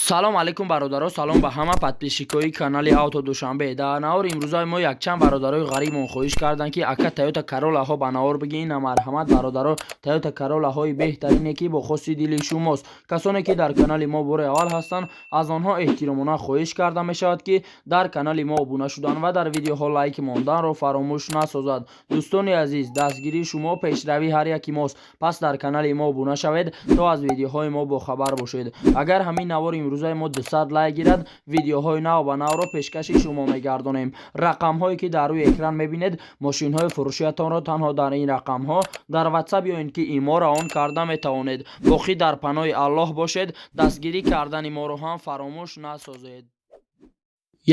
салом алейкум бародаро, салом ба ҳама подписчикои канали Авто Душанбе. Дар наҳори имрӯзаи мо якчанд бародарои ғарибмон хоҳиш карданд ки ака Toyota Corollaҳо ба наҳор бигирин. Марҳамат бародаро, Toyota Corollaҳои беҳтарине ки бо хоси дили шумост. Касоне ки дар канали мо бори аввал ҳастанд, аз онҳо эҳтиромона хоҳиш карда мешавад ки дар канали мо обуна шудан ва дар видеоҳо лайк монданро фаромӯш насозад. Дӯстони азиз, дастгирии шумо пешравии ҳар яки мост. Пас дар канали мо обуна шавед то аз видеоҳои мо бохабар бошед. Агар ҳамин навори имрӯзаи мо 200 лайк гирад, видеоҳои нав ба навро пешкаши шумо мегардонем. рақамҳое ки дар рӯи экран мебинед, мошинҳои фурӯшиятонро танҳо дар ин рақамҳо дар WhatsApp ё ин ки иморо он карда метавонед. боқӣ дар паноҳи Аллоҳ бошед. дастгирӣ кардани моро ҳам фаромӯш насозед.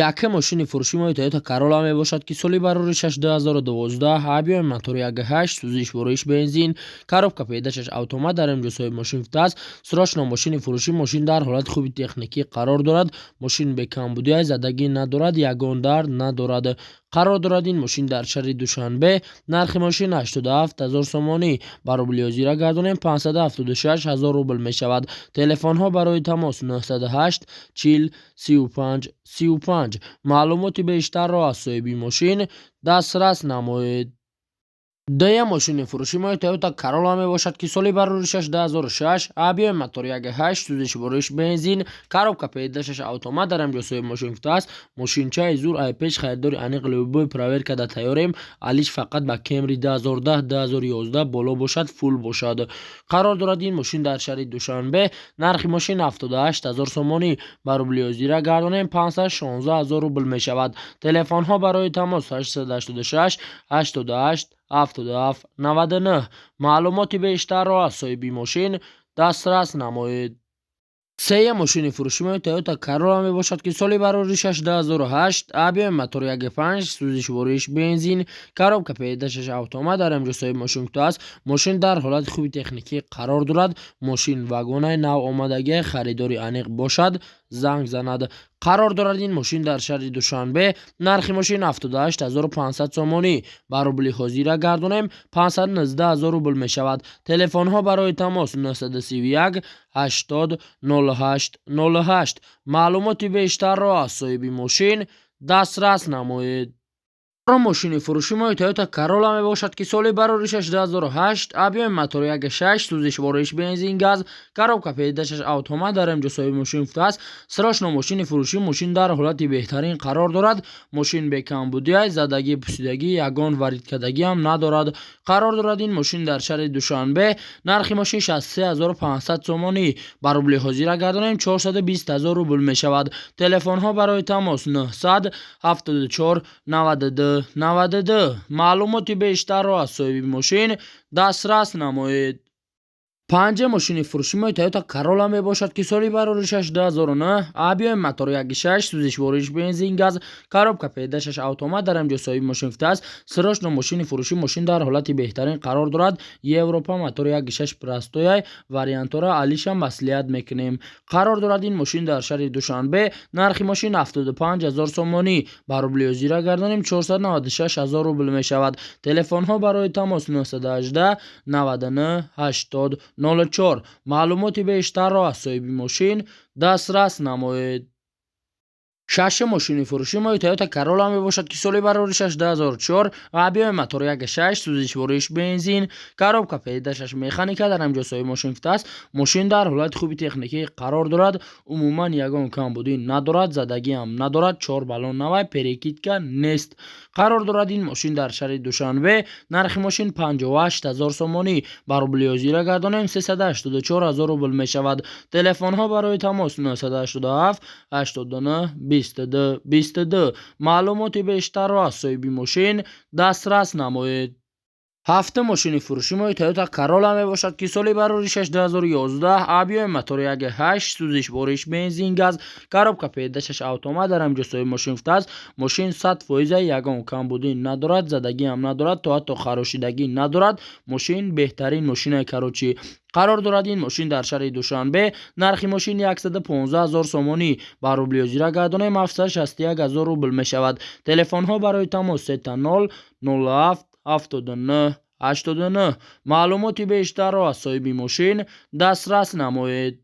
Яке мошини фурӯши мои Toyota Corolla мебошад ки соли бароришаш 2012, объеми мотори 1.8, сӯзиш вориш бензин, коробка педашаш автомат дар имҷосои мошин футаст. срочно мошини фурӯшӣ. мошин дар ҳолати хуби техникӣ қарор дорад. мошин бекамбудии задагӣ надорад, ягон дард надорад. қарор дорад ин мошин дар шаҳри Душанбе. нархи мошин 87 000 сомонӣ. ба рублиёзира гардонем 576 000 рубл мешавад. телефонҳо барои тамос 908 40 35 35. маълумоти бештарро аз соҳиби мошин дастрас намоед. дуюм мошини фурӯши мои Toyota Corolla мебошад ки соли бароришаш 2006, объеми мотори 1.8, сӯзиш вориш бензин, коробка педашаш автомат дар имҷосои мошин футаст. мошинчаи зур айпеч харидори аниқ любой проверкада тайёрем. алиш фақат ба Camry 2010-2011 боло бошад, фул бошад. қарор дорад ин мошин дар шаҳри Душанбе. нархи мошин 78 000 сомонӣ. ба рублиёзира гардонем 516 000 рубл мешавад. телефонҳо барои тамос 886 88 77 99. маълумоти бештарро аз соҳиби мошин дастрас намоед. сеюм мошини фурӯши мои Toyota Corolla мебошад ки соли бароришаш 2008, объеми мотори 1.5, сӯзиш вориш бензин, коробка педашаш автомат дар имҷосои мошин футаст. мошин дар ҳолати хуби техникӣ қарор дорад. мошин вагонаи нав омадагии харидори аниқ бошад, занг занад. қарор дорад ин мошин дар шаҳри Душанбе. нархи мошин 78 500 сомонӣ. ба рубли ҳозира гардонем 519 000 рубл мешавад. телефонҳо барои тамос 931 80 08 08. маълумоти бештарро аз соҳиби мошин дастрас намоед. мошини фурӯши мои Toyota Corolla мебошад ки соли бароришаш 2008, объеми мотори 1.6, сӯзиш вориш бензин газ, коробка педашаш автомат дар имҷосои мошин футаст. срочно мошини фурӯшӣ. мошин дар ҳолати беҳтарин қарор дорад. мошин бекамбудии задагӣ, пусидагӣ, ягон варидкадагӣ ҳам надорад. қарор дорад ин мошин дар шаҳри Душанбе. нархи мошин 63 500 сомонӣ. ба рубли ҳозира гардонем 420 000 рубл мешавад. телефонҳо барои тамос 900 74 92 92. маълумоти бештарро аз соҳиби мошин дастрас намоед. панҷум мошини фурӯши мои Toyota Corolla мебошад ки соли бароришаш 2009, объеми мотори 1.6, сӯзиш вориш бензин газ, коробка педашаш автомат дар имҷосои мошин футаст. срочно мошини фурӯшӣ. мошин дар ҳолати беҳтарин қарор дорад. Европа мотори 1.6 простояй вариантора алиша маслиҳат мекунем. қарор дорад ин мошин дар шаҳри Душанбе. нархи мошин 75 000 сомонӣ. ба рублиёзира гардонем 496 000 рубл мешавад. телефонҳо барои тамос 918 99 80 04. маълумоти бештарро аз соҳиби мошин дастрас намоед. шашум мошини фурӯши мои Toyota Corolla мебошад ки соли бароришаш 2004, объеми мотори 1.6, сӯзиш вориш бензин, коробка педашаш механика дар имҷосои мошин футаст. мошин дар ҳолати хуби техникӣ қарор дорад. умуман ягон камбудӣ надорад, задагӣ ҳам надорад, 4 балон навай, перекидка нест. қарор дорад ин мошин дар шаҳри Душанбе. нархи мошин 58 000 сомонӣ. ба рублиёзира гардонем 384 000 рубл мешавад. телефонҳо барои тамос 987 89 22 22. маълумоти бештарро аз соҳиби мошин дастрас намоед. ҳафтум мошини фурӯши мои Toyota Corolla мебошад ки соли бароришаш 2011, объеми мотори 1.8, сӯзиш вориш бензин газ, коробка педашаш автомат дар имҷосои мошин футаст. мошин 100% ягон камбудӣ надорад, задагӣ ҳам надорад, то ҳатто харошидагӣ надорад. мошин беҳтарин мошинаи карочӣ. қарор дорад ин мошин дар шаҳри Душанбе. нархи мошин 115 000 сомонӣ. ба рублиёзира гардонем 761 000 рубл мешавад. телефонҳо барои тамос 30 07 79 89. маълумоти бештарро аз соҳиби мошин дастрас намоед.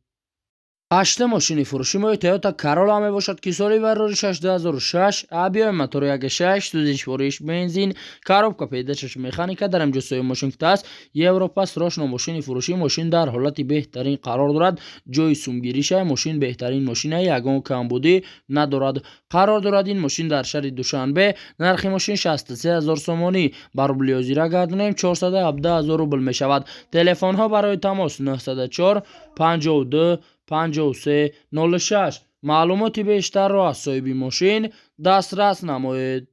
8 ماشین فروشی ما تویوتا کارولا می باشد که سالی ورزشش 2006 ابی موتور 1.6 سوزش فروش بنزین коробка پیدایش مکانیکا در اینجا سوی ماشین است یوروپا روشن ماشین فروشی ماشین در حالت بهترین قرار دارد جای سومگیریش ماشین بهترین ماشین یگان کمبودی ندارد قرار دارد این ماشین در شهر دوشنبه نرخ ماشین 63000 سومانی بر روبل زیرا گردونیم 417000 روبل می شود تلفن ها برای تماس 904 52 53 06 معلوماتی بیشتر را از صاحب ماشین دسترس نمایید.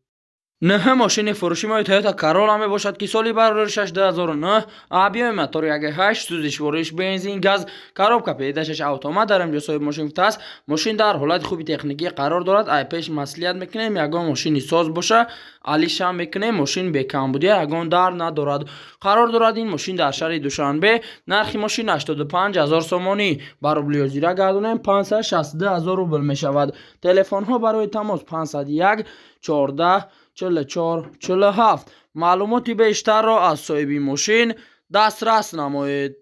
نه ماشین فروشی ما تویوتا کارولا می باشد که سالی ورزشش 2009 ابی موتور 1.8 سوزش فروش بنزین گاز коробка پیدایش اتومات در اینجا صاحب ماشین است ماشین در حالت خوبی تکنیکی قرار دارد ای پیش مسئولیت میکنیم یگان ماشینی ساز باشه علیش هم میکنیم ماشین به کمبودی یگان در ندارد قرار دارد این ماشین در شهر دوشنبه نرخ ماشین 85000 سومانی بر روبل زیرا گردونیم 562000 روبل می شود تلفن ها برای تماس 501 14 44 47 معلوماتی بیشتر را از صاحب ماشین دسترس نمایید.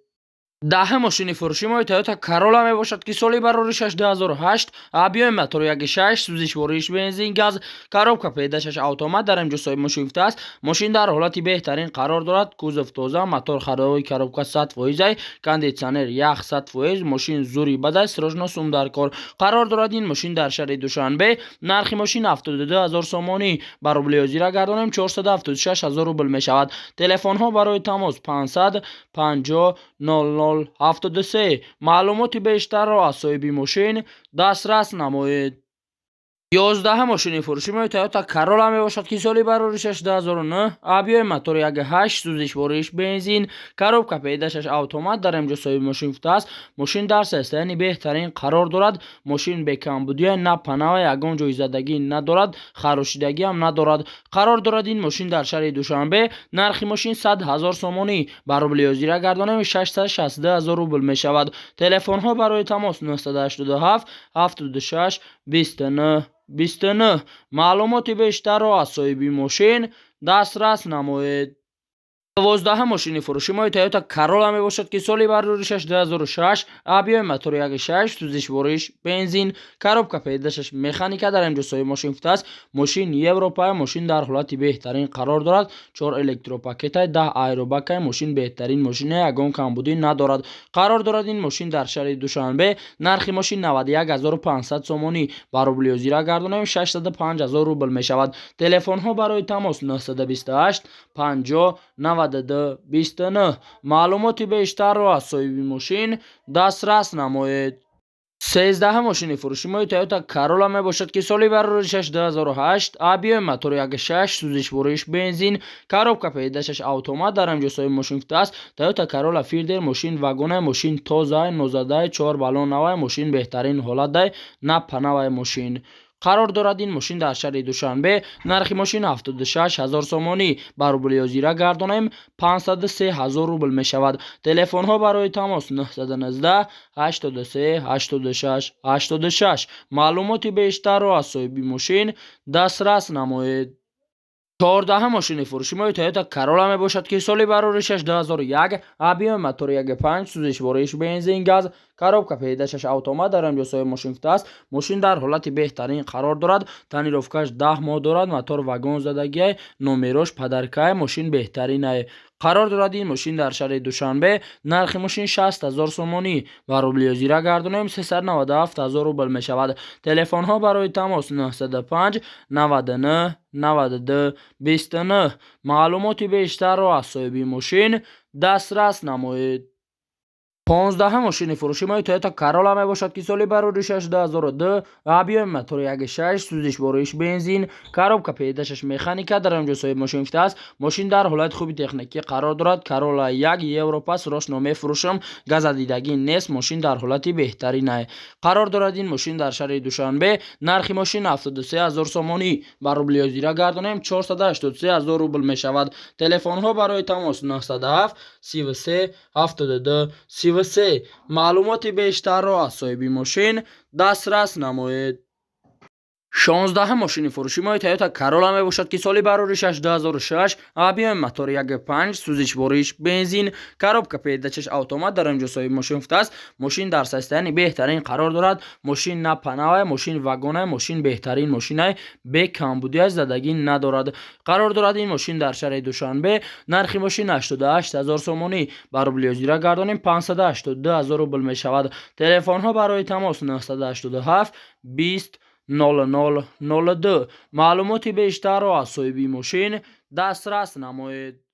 10 ماشین فروشی ما تویوتا کارولا می باشد که سالی ورزشش 2008 ابی موتور 1.6 سوزش فروش بنزین گاز коробка پیدایش اتومات در اینجا صاحب ماشین است ماشین در حالت بهترین قرار دارد کوزف تازه موتور خرابی коробка 100% کاندیشنر یخ 100% ماشین زوری بد است روشن سوم در کار قرار دارد این ماشین در شهر دوشنبه نرخ ماشین 72000 سومانی بر روبل زیرا گردونیم 476000 روبل می شود تلفن ها برای تماس 500 50 00 73 معلوماتی بیشتر را از صاحب ماشین دسترس نمایید. 11 ماشین فروشی ما تویوتا کارولا می باشد که سالی ورزشش 2009 ابی موتور 1.8 سوزش فروش بنزین коробка پیدایش اتومات در اینجا صاحب ماشین است ماشین در سیستم بهترین قرار دارد ماشین به کمبودی نه پناه یگان جای زدگی ندارد خراشیدگی هم ندارد قرار دارد این ماشین در شهر دوشنبه نرخ ماشین 100000 سومانی بر روبل زیرا گردونیم 660000 روبل می شود تلفن ها برای تماس 987 76 29 29 معلوماتی بیشتر را از صاحب ماشین دسترس نمایید. 12 ماشین فروشی ما تویوتا کارولا می باشد که سالی ورزشش 2006 ابی موتور 1.6 سوزش فروش بنزین коробка پیدایش مکانیکا در اینجا صاحب ماشین است ماشین یوروپا ماشین در حالت بهترین قرار دارد 4 الکتروپاکت 10 ایروباک ماشین بهترین ماشین یگان کمبودی ندارد قرار دارد این ماشین در شهر دوشنبه نرخ ماشین 91500 سومانی بر روبل زیرا گردونیم 605000 روبل می شود تلفن ها برای تماس 928 50 92 29 معلوماتی بیشتر را از صاحب ماشین دسترس نمایید. 13 ماشین فروشی ما تویوتا کارولا می باشد که سالی ورزشش 2008 ابی موتور 1.6 سوزش فروش بنزین коробка پیدایش اتومات در اینجا صاحب ماشین است تویوتا کارولا فیلدر ماشین واگن ماشین تازه نوزده 4 بالون نوای ماشین بهترین حالت ده نه پناه ماشین قرار دارد این ماشین در شهر دوشنبه نرخ ماشین 76000 سومانی بر روبل زیرا گردونیم 503000 روبل می شود تلفن ها برای تماس 919 83 86 86 معلوماتی بیشتر را از صاحب ماشین دسترس نمایید. 14 ماشین فروشی ما تویوتا کارولا می باشد که سالی ورزشش 2001 ابی موتور 1.5 سوزش فروش بنزین گاز коробка پیدایش اتومات در اینجا صاحب ماشین است ماشین در حالت بهترین قرار دارد تنیروفکاش 10 ماه دارد موتور واگن زدگی نمروش پدرکای ماشین بهترین است قرار دارد این ماشین در شهر دوشنبه نرخ ماشین 60000 سومانی و روبل زیرا گردونیم 397000 روبل می شود تلفن ها برای تماس 905 99 92 29 معلوماتی بیشتر را از صاحب ماشین دسترس نمایید. 15 ماشین فروشی ما تویوتا کارولا می باشد که سالی ورزشش 2002 ابی موتور 1.6 سوزش فروش بنزین коробка پیدایش مکانیکا در اینجا صاحب ماشین است ماشین در حالت خوبی تکنیکی قرار دارد کارولا 1 یوروپا روشن می فروشم گاز دیدگی نیست ماشین در حالت بهترین است قرار دارد این ماشین در شهر دوشنبه نرخ ماشین 73000 سومانی بر روبل زیرا گردونیم 483000 روبل می شود تلفن ها برای تماس 907 33 72 33 معلوماتی بیشتر را از صاحب ماشین دسترس نمایید. 16 мошини фурӯши мои Toyota Corolla мебошад ки соли бароришаш 2006, объеми мотори 1.5, сӯзишвориш бензин, коробка педачаш автомат дар инҷо соҳиби мошин гуфтааст. Мошин дар состоянии беҳтарин қарор дорад. Мошин на панавай, мошин вагонай, мошин беҳтарин мошинай, бе камбудиаш задагӣ надорад. Қарор дорад ин мошин дар шаҳри Душанбе. Нархи мошин 88 000 сомонӣ. Ба рубли озира гардонем 582 000 рубл мешавад. Телефонҳо барои тамос 987 20 0002. маълумоти бештарро аз соҳиби мошин дастрас намоед.